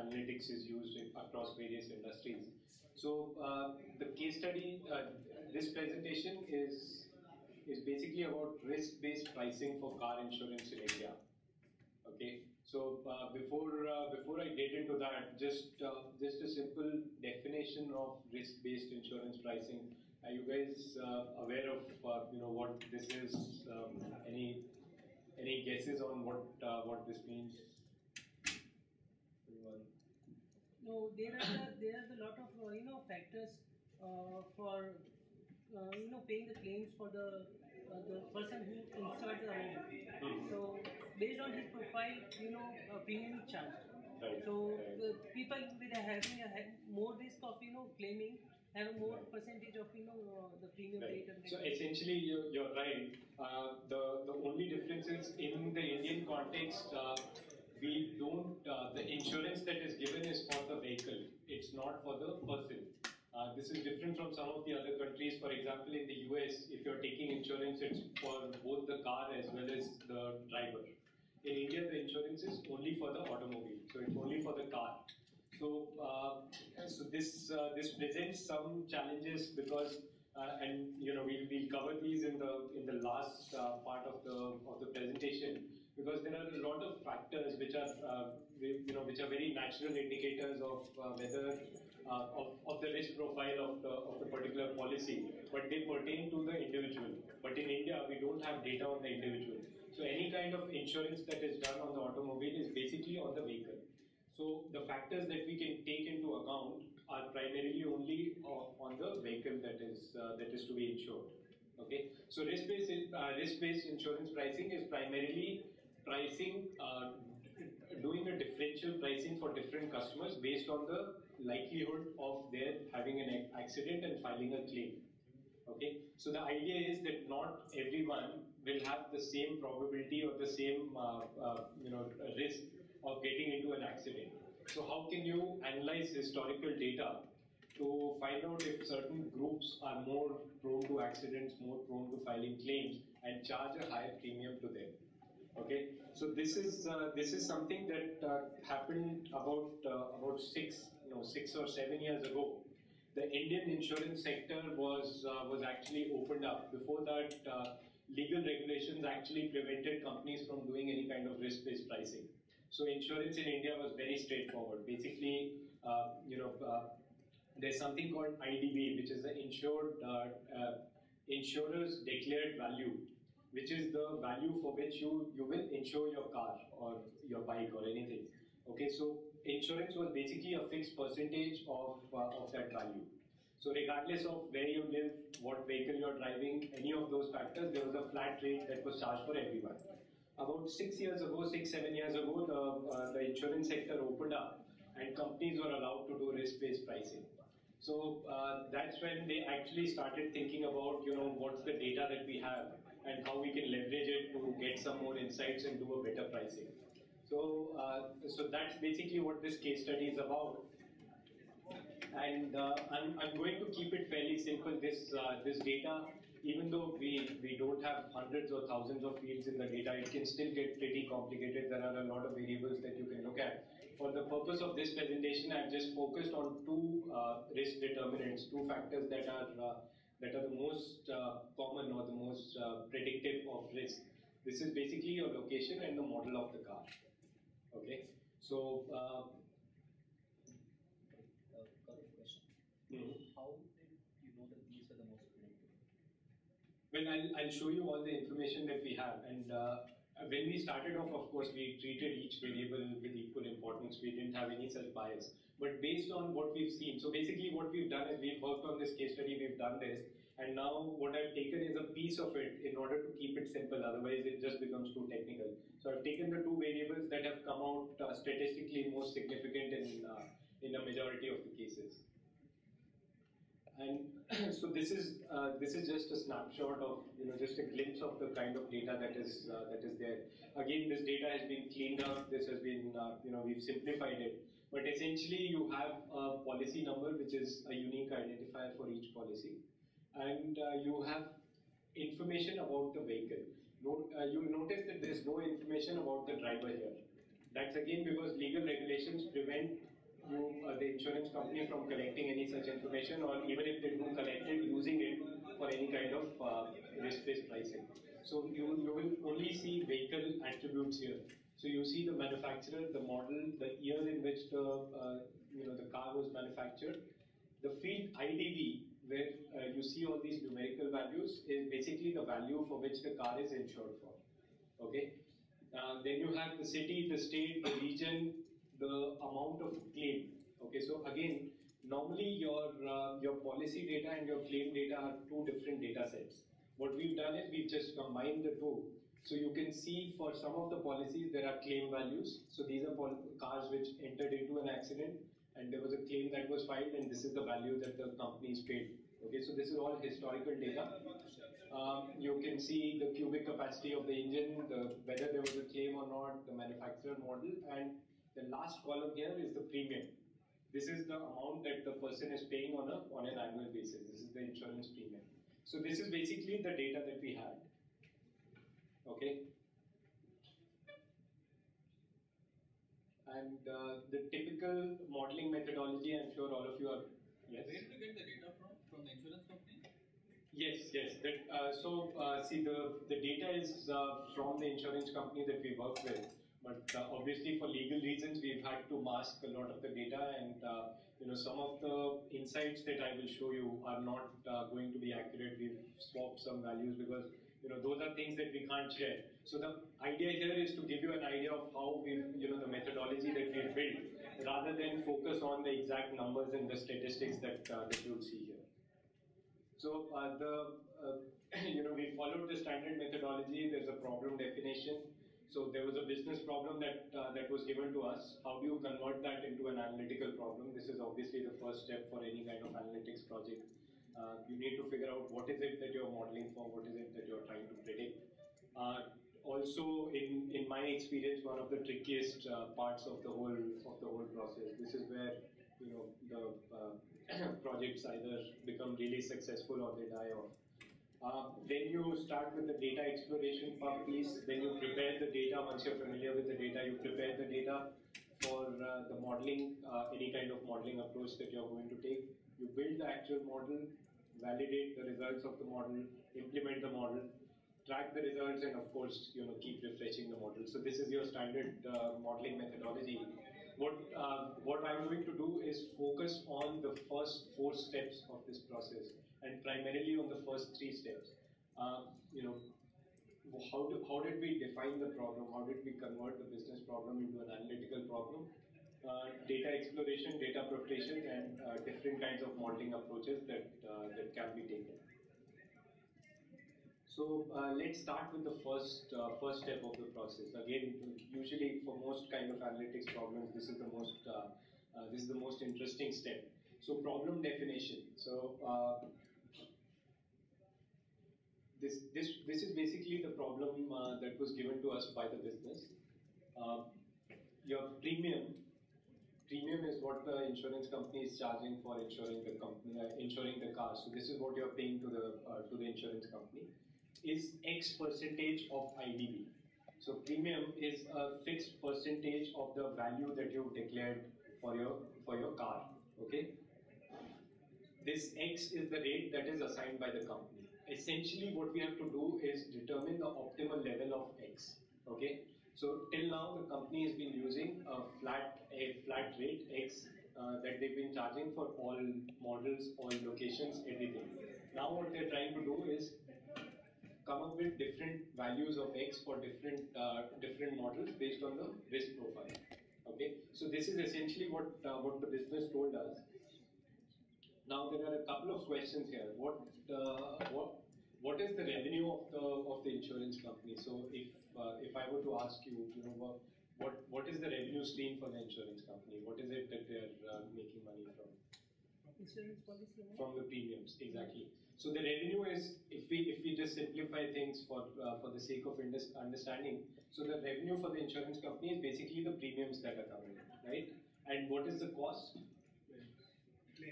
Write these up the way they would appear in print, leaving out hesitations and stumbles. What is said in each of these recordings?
analytics is used across various industries. So the case study, this presentation is basically about risk-based pricing for car insurance in India. Okay, so before I get into that, just a simple definition of risk-based insurance pricing. Are you guys aware of what this is? Any guesses on what this means? Anyone? No, there are a lot of factors for paying the claims for the person who insured the home. So based on his profile, a premium is charged. Right. So Right. the people with having more risk of claiming have a more percentage of the premium rate. Right. So essentially, you're right. The only difference is in the Indian context, we don't. The insurance that is given is for the vehicle. It's not for the person. This is different from some of the other countries. For example, in the US, if you're taking insurance, it's for both the car as well as the driver. In India, the insurance is only for the automobile, so it's only for the car. So this presents some challenges because, and we'll cover these in the last part of the presentation, because there are a lot of factors which are very natural indicators of whether of the risk profile of the particular policy, but they pertain to the individual. But in India, we don't have data on the individual. So any kind of insurance that is done on the automobile is basically on the vehicle. So the factors that we can take into account are primarily only on the vehicle that is to be insured. Okay. So risk-based insurance pricing is primarily pricing, doing a differential pricing for different customers based on the likelihood of their having an accident and filing a claim. Okay, so the idea is that not everyone will have the same probability or the same risk of getting into an accident. So how can you analyze historical data to find out if certain groups are more prone to accidents, more prone to filing claims, and charge a higher premium to them? Okay, so this is something that happened about 6 or 7 years ago. The Indian insurance sector was actually opened up. Before that, legal regulations actually prevented companies from doing any kind of risk-based pricing. So insurance in India was very straightforward. Basically, there's something called IDV, which is the insurer's declared value, which is the value for which you will insure your car or your bike or anything. Okay, so insurance was basically a fixed percentage of that value. So regardless of where you live, what vehicle you're driving, any of those factors, there was a flat rate that was charged for everyone. About 7 years ago, the insurance sector opened up and companies were allowed to do risk-based pricing. So that's when they actually started thinking about, what's the data that we have and how we can leverage it to get some more insights and do a better pricing. So that's basically what this case study is about. And I'm going to keep it fairly simple. This data, even though we don't have hundreds or thousands of fields in the data, it can still get pretty complicated. There are a lot of variables that you can look at. For the purpose of this presentation, I've just focused on two risk determinants, two factors that are the most common or the most predictive of risk. This is basically your location and the model of the car. Okay, so. Question. Mm-hmm. How did you know that these are the most predictive? Well, I'll show you all the information that we have. And when we started off, of course, we treated each variable with equal importance. We didn't have any such bias. But based on what we've seen, so basically what we've done is we've worked on this case study, we've done this. And now what I've taken is a piece of it in order to keep it simple. Otherwise, it just becomes too technical. So I've taken the two variables that have come out statistically most significant in the majority of the cases. And so this is just a snapshot of just a glimpse of the kind of data that is there. Again, this data has been cleaned up. This has been we've simplified it. But essentially, you have a policy number which is a unique identifier for each policy, and you have information about the vehicle. You notice that there is no information about the driver here. That's again because legal regulations prevent the insurance company from collecting any such information, or even if they do collect it, using it for any kind of risk-based pricing. So you will only see vehicle attributes here. So you see the manufacturer, the model, the year in which the car was manufactured. The field IDV, where you see all these numerical values, is basically the value for which the car is insured for. Okay. Then you have the city, the state, the region, the amount of claim. Okay. So again, normally your policy data and your claim data are two different data sets. What we've done is we've just combined the two. So you can see for some of the policies there are claim values. So these are cars which entered into an accident and there was a claim that was filed, and this is the value that the company is paid. Okay, so this is all historical data. You can see the cubic capacity of the engine, whether there was a claim or not, the manufacturer model, and the last column here is the premium. This is the amount that the person is paying on an annual basis. This is the insurance premium. So this is basically the data that we had. Okay. And the typical modeling methodology, I'm sure all of you are. Yes. Where do you get the data from? From the insurance company? Yes. See, the data is from the insurance company that we work with, but obviously for legal reasons we've had to mask a lot of the data, and some of the insights that I will show you are not going to be accurate. We've swapped some values because those are things that we can't share. So the idea here is to give you an idea of how we, the methodology that we've built, rather than focus on the exact numbers and the statistics that you'll see here. So we followed the standard methodology. There's a problem definition. So there was a business problem that was given to us. How do you convert that into an analytical problem? This is obviously the first step for any kind of analytics project. You need to figure out what is it that you're modeling for, what is it that you're trying to predict. Also, in my experience, one of the trickiest parts of the whole process. This is where the projects either become really successful or they die off. Then you start with the data exploration piece. Then you prepare the data. Once you're familiar with the data, you prepare the data for the modeling, any kind of modeling approach that you're going to take. You build the actual model, validate the results of the model, implement the model, track the results, and of course, keep refreshing the model. So this is your standard modeling methodology. What I'm going to do is focus on the first 4 steps of this process, and primarily on the first 3 steps. How did we define the problem? How did we convert the business problem into an analytical problem? Data exploration, data preparation, and different kinds of modeling approaches that can be taken. So let's start with the first step of the process. Again, usually for most kind of analytics problems, this is the most interesting step. So problem definition. So this is basically the problem that was given to us by the business. Your premium is what the insurance company is charging for insuring the car. So this is what you're paying to the insurance company. Is X percentage of IDV. So premium is a fixed percentage of the value that you've declared for your car. Okay. This X is the rate that is assigned by the company. Essentially, what we have to do is determine the optimal level of X. Okay. So till now, the company has been using a flat rate X that they've been charging for all models, all locations, everything. Now what they're trying to do is come up with different values of X for different models based on the risk profile. Okay, so this is essentially what the business told us. Now there are a couple of questions here. What is the revenue of the insurance company? So if I were to ask you, what is the revenue stream for the insurance company? What is it that they're making money from? Insurance policy. From the premiums, exactly. So the revenue is, if we just simplify things for the sake of understanding, so the revenue for the insurance company is basically the premiums that are coming in, right? And what is the cost?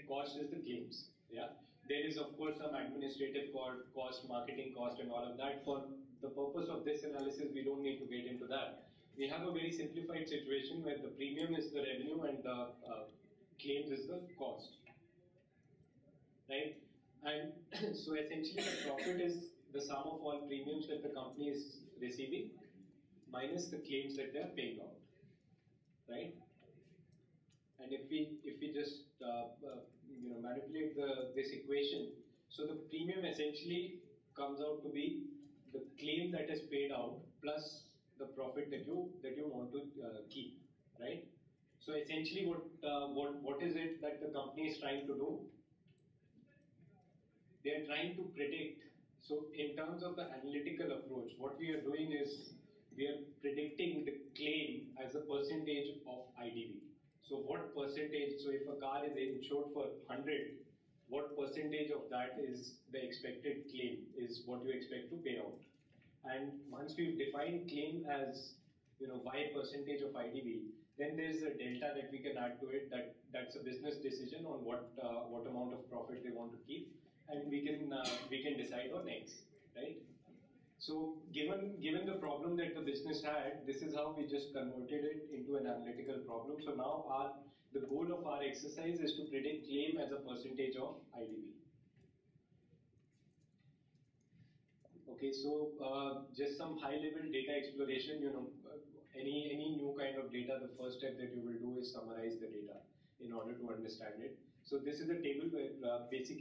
Cost is the claims. Yeah. There is of course some administrative cost, marketing cost, and all of that. For the purpose of this analysis, we don't need to get into that. we have a very simplified situation where the premium is the revenue and the claims is the cost, right? And so essentially the profit is the sum of all premiums that the company is receiving minus the claims that they are paying out, right? And if we just manipulate this equation, so the premium essentially comes out to be the claim that is paid out plus the profit that you want to keep, right? So essentially, what is it that the company is trying to do? They are trying to predict. So in terms of the analytical approach, what we are doing is we are predicting the claim as a percentage of IDV. So what percentage, so if a car is insured for 100, what percentage of that is the expected claim, is what you expect to pay out. And once we've defined claim as Y percentage of IDV, then there's a delta that we can add to it. That's a business decision on what amount of profit they want to keep, and we can decide on X, right? So given the problem that the business had, this is how we just converted it into an analytical problem. So now the goal of our exercise is to predict claim as a percentage of IDV. Okay, so just some high-level data exploration. Any new kind of data, the first step that you will do is summarize the data in order to understand it. So this is a table where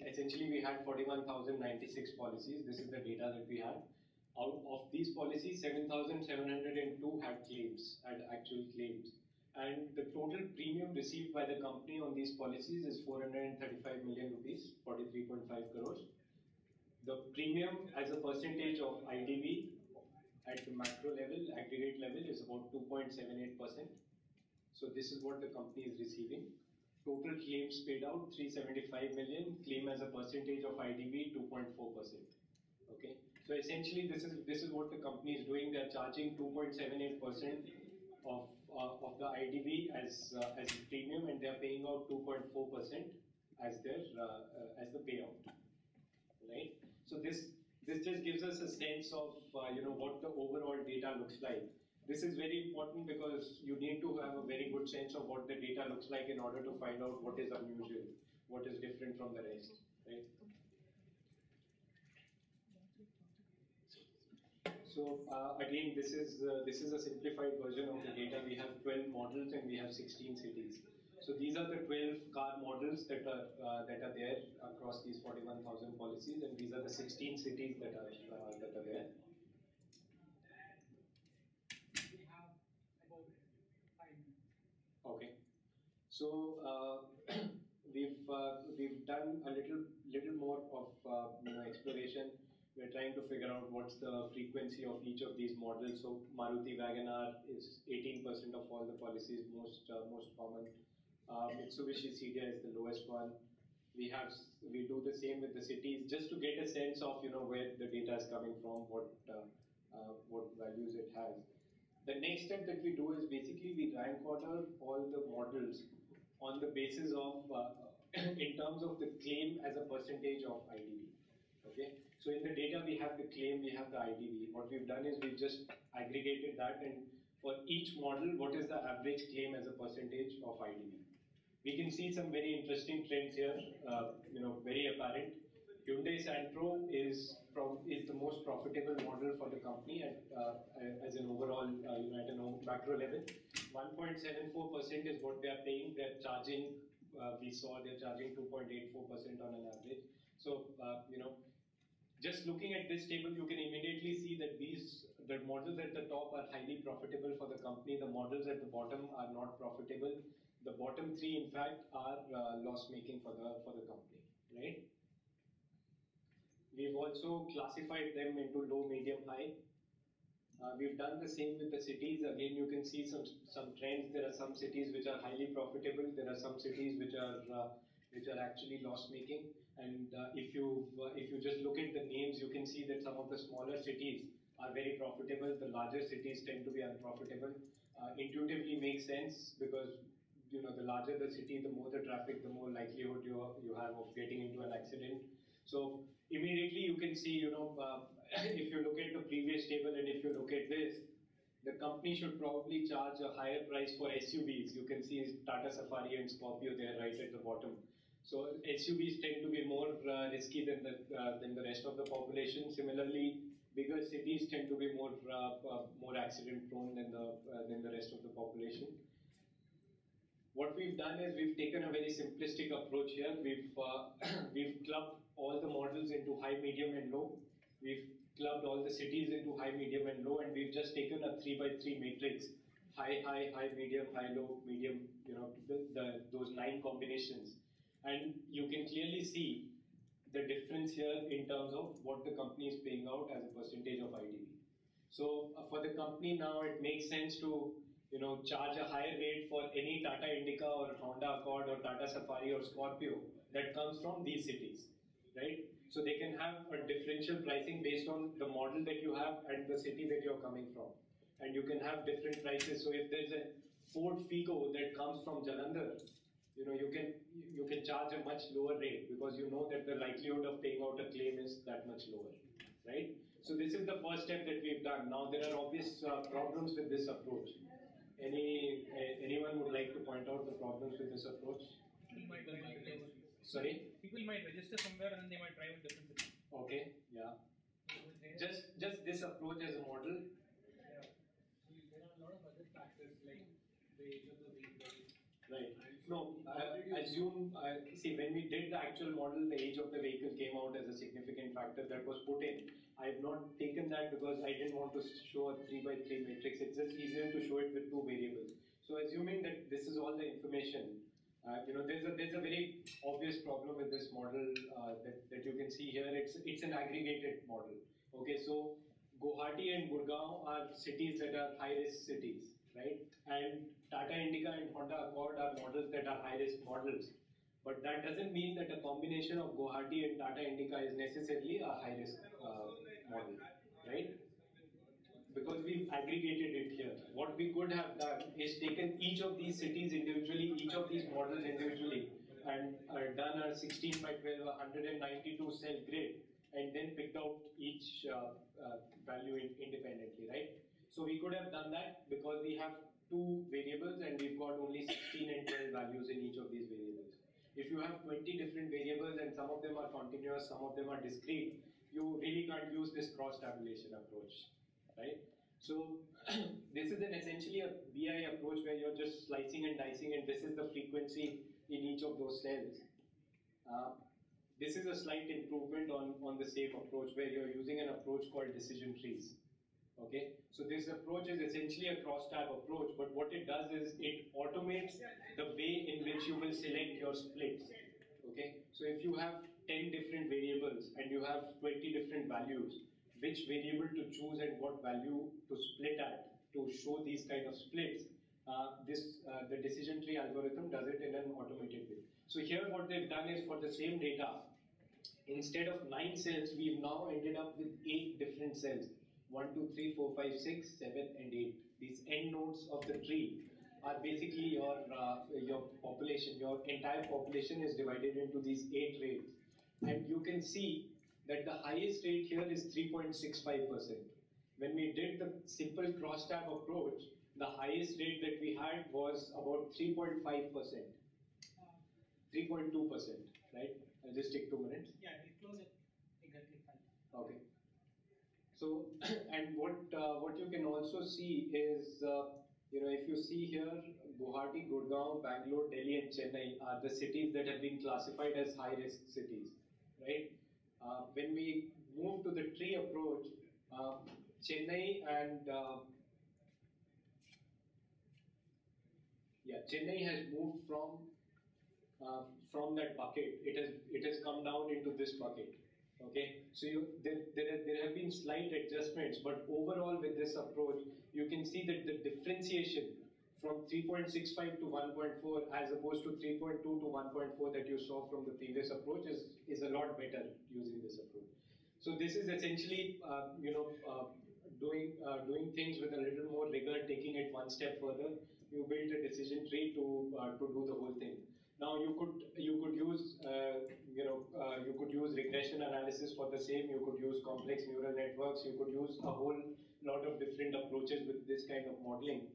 essentially we had 41,096 policies. This is the data that we had. Out of these policies, 7,702 had claims, had actual claims. And the total premium received by the company on these policies is 435 million rupees, 43.5 crores. The premium as a percentage of IDV at the macro level, aggregate level, is about 2.78%. So this is what the company is receiving. Total claims paid out 375 million. Claim as a percentage of IDV 2.4%. Okay. So essentially, this is what the company is doing. They are charging 2.78% of the IDV as the premium, and they are paying out 2.4% as the payout. Right. So this just gives us a sense of what the overall data looks like. This is very important because you need to have a very good sense of what the data looks like in order to find out what is unusual, what is different from the rest, right? So again, this is a simplified version of the data. We have 12 models and we have 16 cities. So these are the 12 car models that are there across these 41,000 policies, and these are the 16 cities that are there. We have about 5 minutes. Okay. So we've done a little more of exploration. We're trying to figure out what's the frequency of each of these models. So Maruti WagonR is 18% of all the policies, most common. Mitsubishi CDI is the lowest one. We do the same with the cities just to get a sense of where the data is coming from, what values it has. The next step that we do is basically we rank order all the models on the basis of in terms of the claim as a percentage of IDV. Okay, so in the data we have the claim, we have the IDV. What we've done is we've just aggregated that, and for each model, what is the average claim as a percentage of IDV? We can see some very interesting trends here, very apparent. Hyundai Santro is the most profitable model for the company as an overall, at a macro level. 1.74% is what they are paying. They are charging. We saw they're charging 2.84% on an average. So just looking at this table, you can immediately see that the models at the top are highly profitable for the company. The models at the bottom are not profitable. The bottom three, in fact, are loss-making for the company, right? We've also classified them into low, medium, high. We've done the same with the cities. Again, you can see some trends. There are some cities which are highly profitable. There are some cities which are actually loss-making. And if you just look at the names, you can see that some of the smaller cities are very profitable. The larger cities tend to be unprofitable. Intuitively makes sense because the larger the city, the more the traffic, the more likelihood you have of getting into an accident. So immediately you can see, if you look at the previous table and if you look at this, the company should probably charge a higher price for SUVs. You can see Tata Safari and Scorpio there right at the bottom. So SUVs tend to be more risky than the rest of the population. Similarly, bigger cities tend to be more accident prone than the rest of the population. What we've done is we've taken a very simplistic approach here. We've clubbed all the models into high, medium, and low. We've clubbed all the cities into high, medium, and low, and we've just taken a 3x3 matrix: high, high, high, medium, high, low, medium. You know, those 9 combinations, and you can clearly see the difference here in terms of what the company is paying out as a percentage of IDV. So for the company now, it makes sense to charge a higher rate for any Tata Indica or Honda Accord or Tata Safari or Scorpio that comes from these cities, right? So they can have a differential pricing based on the model that you have and the city that you're coming from. And you can have different prices. So if there's a Ford Figo that comes from Jalandhar, you can charge a much lower rate because you know that the likelihood of paying out a claim is that much lower, right? So this is the first step that we've done. Now there are obvious problems with this approach. Anyone would like to point out the problems with this approach? Sorry? People might register somewhere and then they might drive in different cities. Okay, yeah. Just this approach as a model. Yeah. There are a lot of other factors like the age of the vehicle. Right. No, see, when we did the actual model, the age of the vehicle came out as a significant factor that was put in. I have not taken that because I didn't want to show a 3x3 matrix. It's just easier to show it with 2 variables. So assuming that this is all the information, there's a very obvious problem with this model that you can see here. It's an aggregated model. Okay, so Guwahati and Gurgaon are cities that are high-risk cities, right? And Tata Indica and Honda Accord are models that are high-risk models. But that doesn't mean that a combination of Guwahati and Tata Indica is necessarily a high-risk model, right? Because we've aggregated it here. What we could have done is taken each of these cities individually, each of these models individually, and done a 16 by 12, 192 cell grid, and then picked out each value independently, right? So we could have done that because we have 2 variables and we've got only 16 and 12 values in each of these variables. If you have 20 different variables and some of them are continuous, some of them are discrete, you really can't use this cross tabulation approach, right? So this is essentially a BI approach where you're just slicing and dicing, and this is the frequency in each of those cells. This is a slight improvement on the same approach where you're using an approach called decision trees. Okay, so this approach is essentially a cross-tab approach, but what it does is it automates the way in which you will select your splits. Okay, so if you have 10 different variables and you have 20 different values, which variable to choose and what value to split at to show these kind of splits, the decision tree algorithm does it in an automated way. So here what they've done is for the same data, instead of 9 cells, we've now ended up with 8 different cells. 1, 2, 3, 4, 5, 6, 7, and 8. These end nodes of the tree are basically your population. Your entire population is divided into these 8 rates. And you can see that the highest rate here is 3.65%. When we did the simple cross-tab approach, the highest rate that we had was about 3.5%. 3.2%, right? I'll just take 2 minutes. Yeah, it close it exactly 5. Okay. So, and what you can also see is, if you see here, Guwahati, Gurgaon, Bangalore, Delhi, and Chennai are the cities that have been classified as high-risk cities, right? When we move to the tree approach, Chennai and Chennai has moved from that bucket. It has come down into this bucket. Okay, so there have been slight adjustments, but overall with this approach, you can see that the differentiation from 3.65 to 1.4 as opposed to 3.2 to 1.4 that you saw from the previous approach is a lot better using this approach. So this is essentially doing things with a little more rigor, taking it one step further. You build a decision tree to do the whole thing. Now you could use regression analysis for the same. You could use complex neural networks. You could use a whole lot of different approaches with this kind of modeling.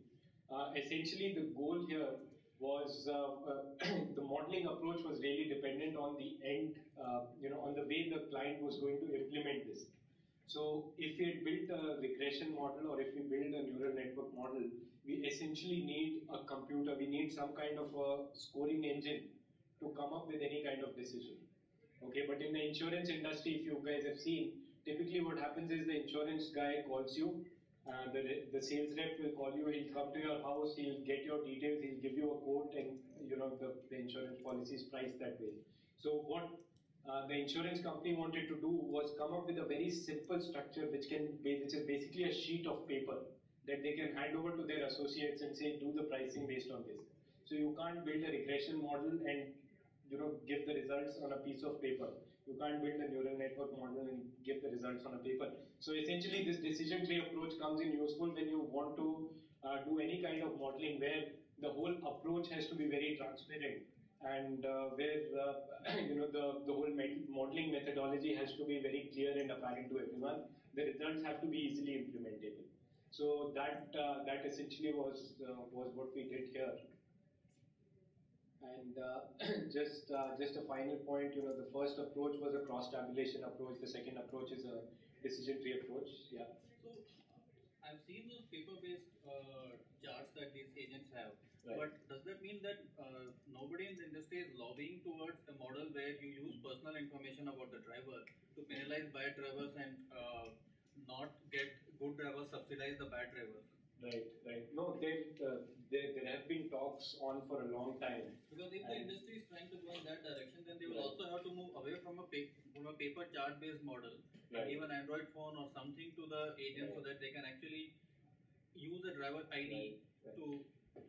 Essentially, the goal here was the modeling approach was really dependent on the end, on the way the client was going to implement this. So if we had built a regression model or if we build a neural network model, we essentially need a computer, we need some kind of a scoring engine to come up with any kind of decision. Okay, but in the insurance industry, if you guys have seen, typically what happens is the insurance guy calls you, the sales rep will call you, he'll come to your house, he'll get your details, he'll give you a quote, and the insurance policy is priced that way. So what the insurance company wanted to do was come up with a very simple structure which is basically a sheet of paper that they can hand over to their associates and say, do the pricing based on this. So you can't build a regression model and give the results on a piece of paper. You can't build a neural network model and give the results on a paper. So essentially, this decision tree approach comes in useful when you want to do any kind of modeling where the whole approach has to be very transparent and where the whole modeling methodology has to be very clear and apparent to everyone. The results have to be easily implementable. So that essentially was what we did here. And just a final point, the first approach was a cross-tabulation approach. The second approach is a decision tree approach. Yeah. So I've seen those paper-based charts that these agents have. Right. But does that mean that nobody in the industry is lobbying towards a model where you use personal information about the driver to penalize bad drivers and not get good drivers subsidize the bad drivers? Right. No, there have been talks on for a long time. Because if the industry is trying to go in that direction, then they will also have to move away from a paper chart-based model and give an Android phone or something to the agent so that they can actually use the driver ID to.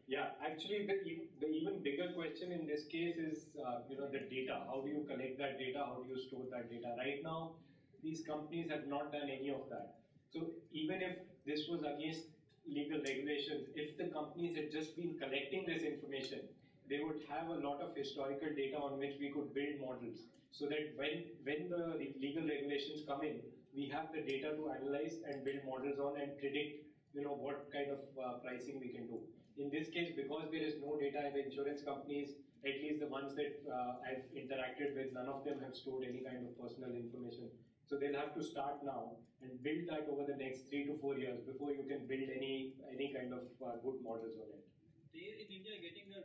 Yeah, actually, the even bigger question in this case is the data. How do you collect that data? How do you store that data? Right now, these companies have not done any of that. So even if this was against legal regulations, if the companies had just been collecting this information, they would have a lot of historical data on which we could build models, so that when the legal regulations come in, we have the data to analyze and build models on and predict what kind of pricing we can do. In this case, because there is no data, the insurance companies, at least the ones that I've interacted with, none of them have stored any kind of personal information. So they'll have to start now and build that over the next 3 to 4 years before you can build any kind of good models on it. They in India getting a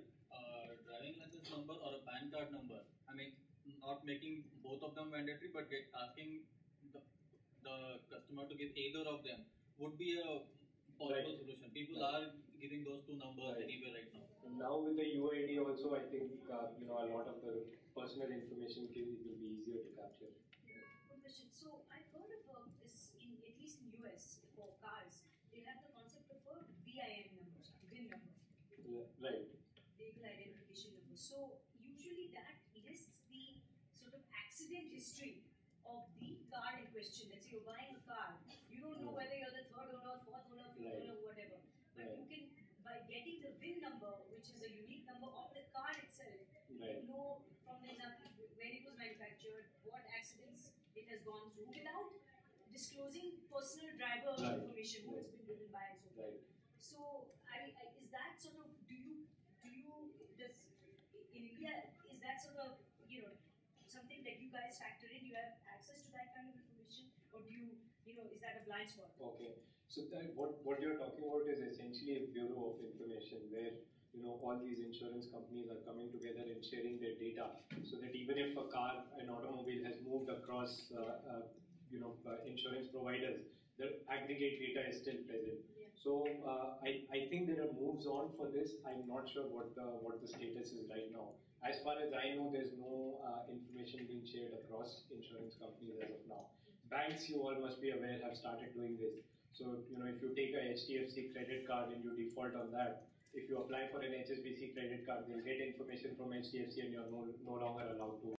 driving license number or a PAN card number. I mean, not making both of them mandatory, but asking the customer to give either of them would be a possible solution. People are giving those two numbers anyway right now. And now with the UID also, I think a lot of the personal information will be easier to capture. So I've heard of this at least in US for cars. They have the concept of a VIN number, VIN number. Yeah, right. Vehicle identification number. So usually that lists the sort of accident history of the car in question. Let's say you're buying a car. You don't know whether you're the third owner, fourth owner, fifth owner, whatever. But you can, by getting the VIN number, which is a unique number of the car itself, you know from the example when it was manufactured, what accidents it has gone through without disclosing personal driver information, who it's been driven by and so forth. So, is that sort of, in India, is that sort of, something that you guys factor in? You have access to that kind of information? Or do you, is that a blind spot? Okay. So what you're talking about is essentially a bureau of information where all these insurance companies are coming together and sharing their data, so that even if an automobile has moved across, insurance providers, the aggregate data is still present. Yeah. So I think there are moves on for this. I'm not sure what the status is right now. As far as I know, there's no information being shared across insurance companies as of now. Banks, you all must be aware, have started doing this. So if you take a HDFC credit card and you default on that, if you apply for an HSBC credit card, they'll get information from HDFC and you're no longer allowed to